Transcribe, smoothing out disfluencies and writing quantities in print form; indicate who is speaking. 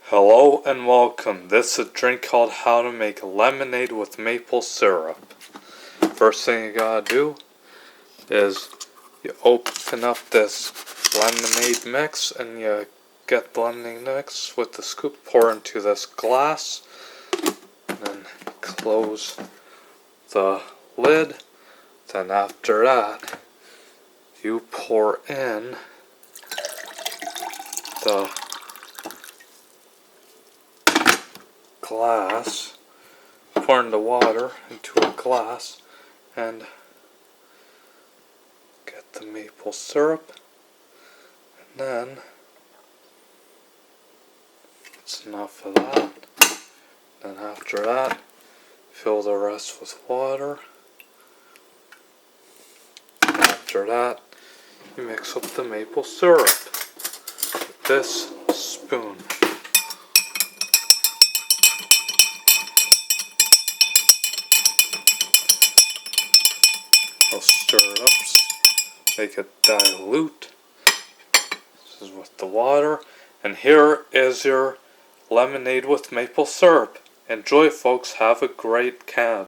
Speaker 1: Hello and welcome. This is a drink called How to Make Lemonade with Maple Syrup. First thing you gotta do is you open up this lemonade mix and you get the lemonade mix with the scoop, pour into this glass, and then close the lid. Then after that, you pour in the glass, pour in the water into a glass, and get the maple syrup, and then it's enough of that. Then after that, fill the rest with water. And after that, you mix up the maple syrup with this spoon. I'll stir it up, make it dilute. This is with the water. And here is your lemonade with maple syrup. Enjoy, folks. Have a great can.